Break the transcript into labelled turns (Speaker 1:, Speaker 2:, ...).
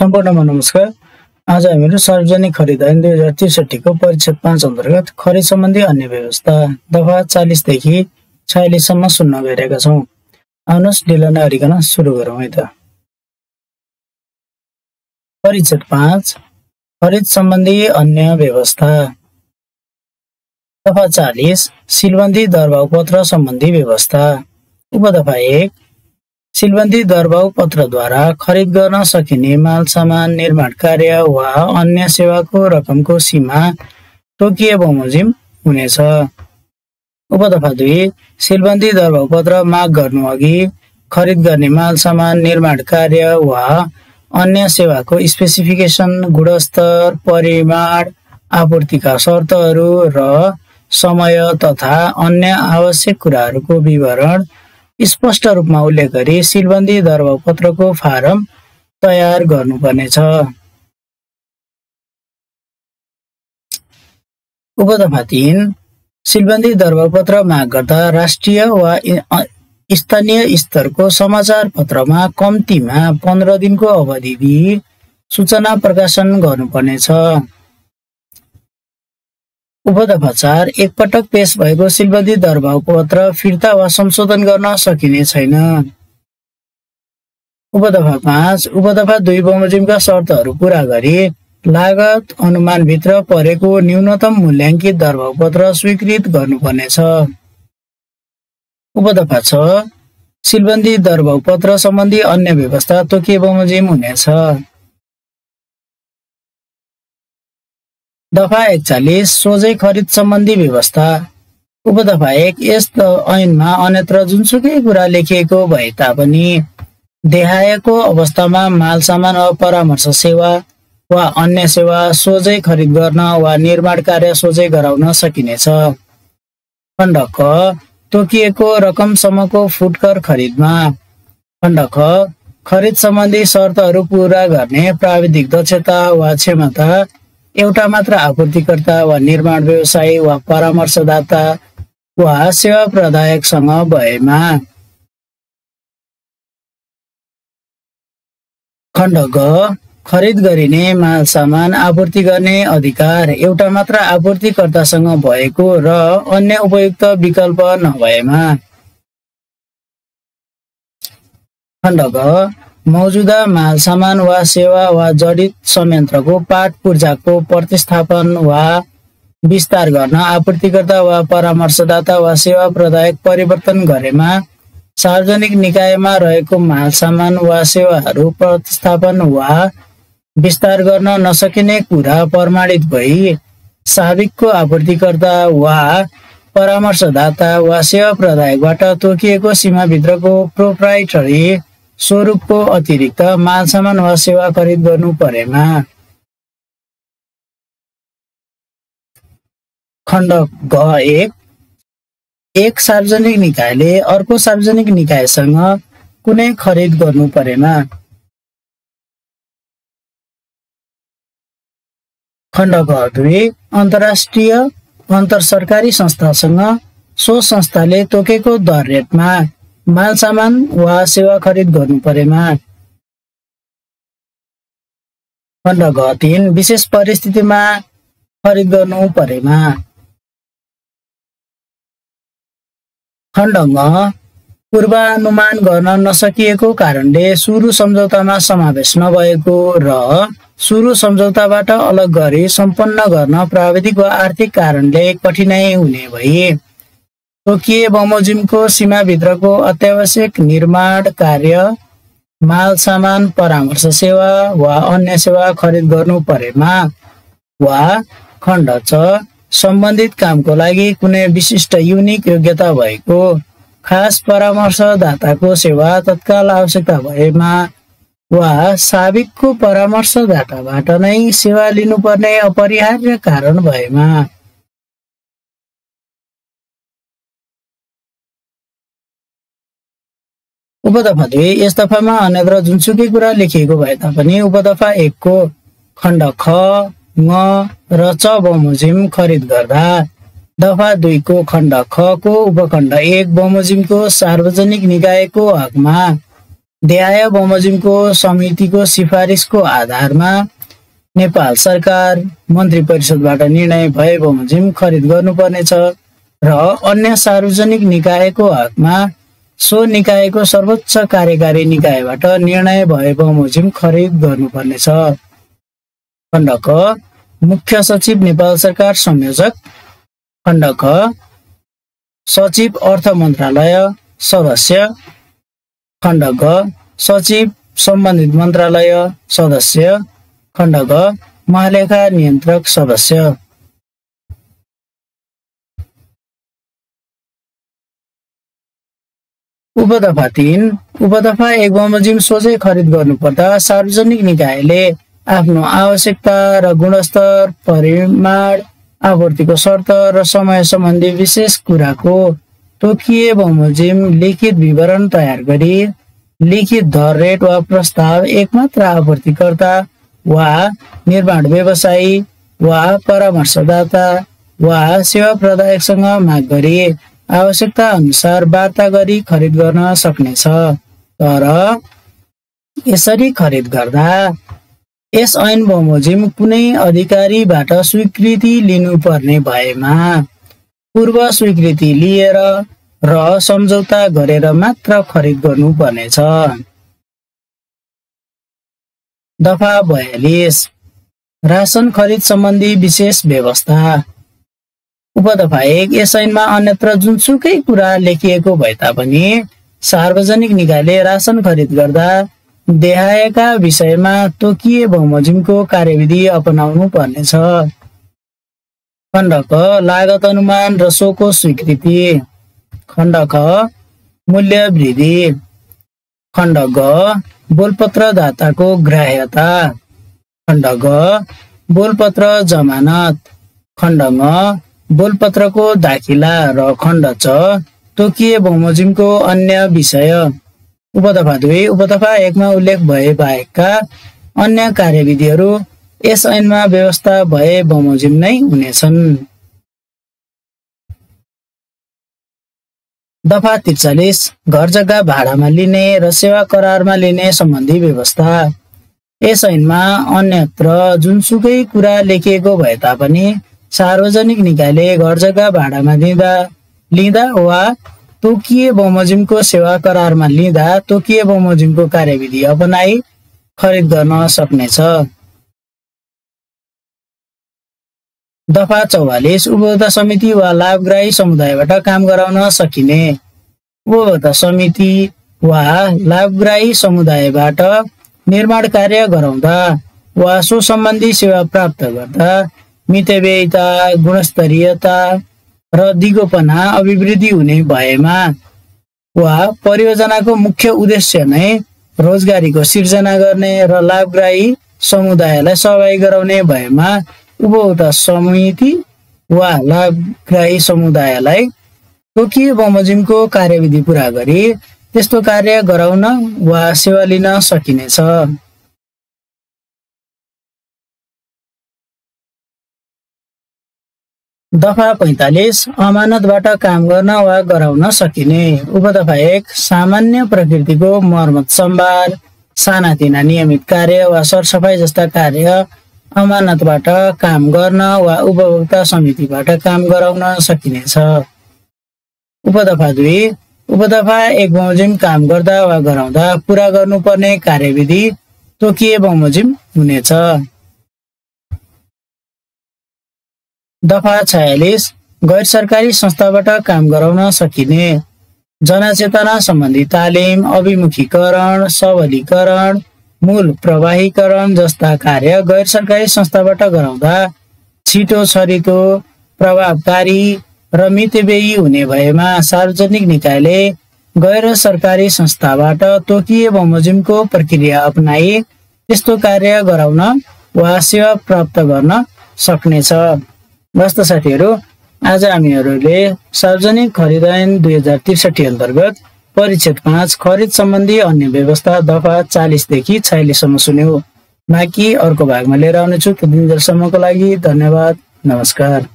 Speaker 1: सम्पूर्णमा नमस्कार। आज हामीहरू सार्वजनिक खरिद ऐन 2063 को परिच्छेद 5 अन्तर्गत खरिद सम्बन्धी अन्य व्यवस्था दफा 40 देखि 46 सम्म सुन्न गइरहेका छौँ। आउनुहोस् ढिलो नगरिकन सुरु गरौँ है त। परिच्छेद 5 खरिद सम्बन्धी अन्य व्यवस्था दफा 40 सिलबन्दी दरबाउ पत्र सम्बन्धी व्यवस्था। उपदफा 1 सिलबन्दी दरबाउ पत्रद्वारा खरिद गर्न सकिने माल सामान निर्माण कार्य वा अन्य सेवाको रकमको सीमा तोकिए बमोजिम हुनेछ। उपदफा 2 सिलबन्दी दरबाउ पत्र माग गर्नु अघि खरिद गर्ने माल सामान निर्माण कार्य वा अन्य सेवाको स्पेसिफिकेसन, गुणस्तर, परिमाण, आपूर्तिका शर्तहरू र समय तथा अन्य आवश्यक कुराहरूको विवरण स्पष्ट रूपमा उल्लेख गरी सिलबन्दी दरबाउ पत्रको फारम तयार गर्नुपर्नेछ। उपदफा 3 सिलबन्दी दरबाउ पत्र माग गर्दा राष्ट्रिय वा स्थानीय स्तरको समाचार पत्रमा कम्तीमा 15 दिनको अवधि दिई सूचना प्रकाशन गर्नुपर्नेछ। उपदफा 4 एकपटक पेश भएको सिलबन्दी दरबाउ पत्र फिर्ता वा संशोधन गर्न सकिने छैन। उपदफा 5 उपदफा 2 बमोजिमका शर्तहरू पूरा गरी लागत अनुमानभित्र परेको न्यूनतम मूल्याङ्कित दरबाउ पत्र स्वीकृत गर्नुपर्नेछ। उपदफा 6 सिलबन्दी दरबाउ पत्र सम्बन्धी अन्य व्यवस्था तोकिए बमोजिम हुनेछ। दफा 41 सोझै खरिद सम्बन्धी व्यवस्था। उपदफा 1 यस ऐनमा अन्यत्र जुनसुकै कुरा लेखिएको भए तापनि देखाएको अवस्थामा माल सामान वा परामर्श सेवा वा अन्य सेवा सोझै खरिद गर्न वा निर्माण कार्य सोझै गराउन सकिनेछ। खण्ड क तोकिएको रकमसम्मको फुटकर खरिदमा। खण्ड ख खरिद सम्बन्धी शर्तहरू पूरा गर्ने प्राविधिक दक्षता वा क्षमता एउटा मात्र आपूर्तिकर्ता वा निर्माण व्यवसायी वा परामर्शदाता वा सेवा प्रदायकसँग भएमा। खण्ड ग खरिद गरिने माल सामान आपूर्ति गर्ने अधिकार एउटा मात्र आपूर्तिकर्तासँग भएको र अन्य उपयुक्त विकल्प नभएमा। खण्ड घ मौजुदा माल सामान वा सेवा वा जडित संयन्त्रको पाट पूर्जाको प्रतिस्थापन वा विस्तार गर्न आपूर्तिकर्ता वा परामर्शदाता वा सेवा प्रदायक परिवर्तन गरेमा सार्वजनिक निकायमा रहेको माल सामान वा सेवाहरू प्रतिस्थापन वा विस्तार गर्न नसकिने कुरा प्रमाणित भई साबिकको आपूर्तिकर्ता वा परामर्शदाता वा सेवा प्रदायकबाट तोकिएको सीमाभित्रको प्रोप्राइटरी स्वरूपको अतिरिक्त माल सामान वा सेवा खरिद गर्नु परेमा। खण्ड घ 1 सार्वजनिक निकायले अर्को सार्वजनिक निकायसँग कुनै खरिद गर्नु परेमा। खण्ड घ 2 अन्तर्राष्ट्रिय अन्तरसरकारी संस्थासँग सो संस्थाले तोकेको दर रेटमा माल सामान वा सेवा खरिद गर्नु परेमा। खण्ड घ 3 विशेष परिस्थितिमा खरिद गर्नु परेमा। खण्ड घ पूर्वानुमान गर्न नसकिएको कारणले सुरु सम्झौतामा समावेश नभएको र सुरु सम्झौताबाट अलग गरी सम्पन्न गर्न प्राविधिक वा आर्थिक कारणले कठिनाइ हुने भई तोकिए बमोजिमको सीमाभित्रको अत्यावश्यक निर्माण कार्य, माल सामान, परामर्श सेवा वा अन्य सेवा खरिद गर्नु परेमा। वा खण्ड च सम्बन्धित कामको लागि कुनै विशिष्ट युनिक योग्यता भएको खास परामर्शदाताको सेवा तत्काल आवश्यकता भएमा वा साबिकको परामर्शदाताबाट नै सेवा लिनुपर्ने अपरिहार्य कारण भएमा। उपदफा 2 यस दफामा अन्यत्र जुनसुकै कुरा लेखिएको भए तापनि उपदफा 1 को खण्ड ख, ङ र च बमोजिम खरिद गर्दा दफा 2 को खण्ड ख को उपखण्ड 1 बमोजिमको सार्वजनिक निकायको हकमा देहाय बमोजिमको समितिको सिफारिसको आधारमा नेपाल सरकार मन्त्री परिषदबाट निर्णय भए बमोजिम खरिद गर्नुपर्नेछ र अन्य सार्वजनिक निकायको हकमा सो निकायको सर्वोच्च कार्यकारी निकायबाट निर्णय भए बमोजिम खरिद गर्नुपर्नेछ। खण्ड क मुख्य सचिव नेपाल सरकार संयोजक। खण्ड ख सचिव अर्थ मन्त्रालय सदस्य। खण्ड ग सचिव सम्बन्धित मन्त्रालय सदस्य। खण्ड ग महालेखा नियन्त्रक सदस्य। उपदफा 3 उपदफा 1 बमोजिम सोझै खरिद गर्नुपर्दा सार्वजनिक निकायले आफ्नो आवश्यकता र गुणस्तर, परिमाण, आपूर्तिको शर्त र समय सम्बन्धी विशेष कुराको तोकिए बमोजिम लिखित विवरण तयार गरी लिखित दर रेट वा प्रस्ताव एकमात्र आपूर्तिकर्ता वा निर्माण व्यवसायी वा परामर्शदाता वा सेवा प्रदायकसँग माग गरी आवश्यकता अनुसार वार्ता गरी खरिद गर्न सक्नेछ। तर यसरी खरिद गर्दा यस ऐन बमोजिम कुनै अधिकारीबाट स्वीकृति लिनुपर्ने भएमा पूर्व स्वीकृति लिएर र सम्झौता गरेर मात्र खरिद गर्नुपर्नेछ। दफा 42 राशन खरिद सम्बन्धी विशेष व्यवस्था। उपदफा 1 यस ऐनमा अन्यत्र जुनसुकै कुरा लेखिएको भए तापनि सार्वजनिक निकायले राशन खरिद गर्दा देहायका विषयमा तोकिए बमोजिमको कार्यविधि अपनाउनु पर्नेछ। खण्ड क लागत अनुमान र सोको स्वीकृति। खण्ड ख मूल्य वृद्धि। खण्ड ग बोलपत्र दाताको ग्राह्यता। खण्ड ग बोलपत्र जमानत। खण्ड ङ बोलपत्रको दाखिला र खण्ड च तोकिए बमोजिमको अन्य विषय। उपदफा 2 उपदफा 1 मा उल्लेख भए बाहेकका अन्य कार्यविधिहरू यस ऐनमा व्यवस्था भए बमोजिम नै हुनेछन्। दफा 43 घर जग्गा भाडामा लिने र सेवा करारमा लिने सम्बन्धी व्यवस्था। यस ऐनमा अन्यत्र जुनसुकै कुरा लेखिएको भए तापनि सार्वजनिक निकायले घर जग्गा भाडामा लिँदा वा तोकिए बमोजिमको सेवा करारमा लिँदा तोकिए बमोजिमको कार्यविधि अपनाई खरिद गर्न सक्नेछ। दफा 44 उपभोक्ता समिति वा लाभग्राही समुदायबाट काम गराउन सकिने। उपभोक्ता समिति वा लाभग्राही समुदायबाट निर्माण कार्य गराउँदा वा सो सम्बन्धी सेवा प्राप्त गर्दा मितव्ययिता, गुणस्तरीयता र दिगोपना अभिवृद्धि हुने भएमा वा परियोजनाको मुख्य उद्देश्य नै रोजगारीको सिर्जना गर्ने र लाभग्राही समुदायलाई सहभागी गराउने भएमा उपभोक्ता समिति वा लाभग्राही समुदायलाई तोकिए बमोजिमको कार्यविधि पूरा गरी त्यस्तो कार्य गराउन वा सेवा लिन सकिनेछ। दफा 45 अमानतबाट काम गर्न वा गराउन सकिने। उपदफा 1 सामान्य प्रकृतिको मर्मत सम्भार, सानातिना नियमित कार्य वा सरसफाई जस्ता कार्य अमानतबाट काम गर्न वा उपभोक्ता समितिबाट काम गराउन सकिनेछ। उपदफा 2 उपदफा 1 बमोजिम काम गर्दा वा गराउँदा पूरा गर्नुपर्ने कार्यविधि तोकिए बमोजिम हुनेछ। दफा 46 गैर सरकारी संस्थाबाट काम गराउन सकिने। जनचेतना सम्बन्धी तालिम, अभिमुखीकरण, सबलीकरण, मूल प्रवाहीकरण जस्ता कार्य गैर सरकारी संस्थाबाट गराउँदा छिटो छरितो, प्रभावकारी र मितव्ययी हुने भएमा सार्वजनिक निकायले गैर सरकारी संस्थाबाट तोकिए बमोजिमको प्रक्रिया अपनाई त्यस्तो कार्य गराउन वा सेवा प्राप्त गर्न सक्नेछ। हस्त साथीहरू, आज हामीहरूले सार्वजनिक खरिद ऐन 2063 अन्तर्गत परिच्छेद 5 खरिद सम्बन्धी अन्य व्यवस्था दफा 40 देखि 46 सम्म सुन्यौं। बाँकी अर्को भागमा लिएर आउनेछु। त्यो दिनसम्मको लागि धन्यवाद। नमस्कार।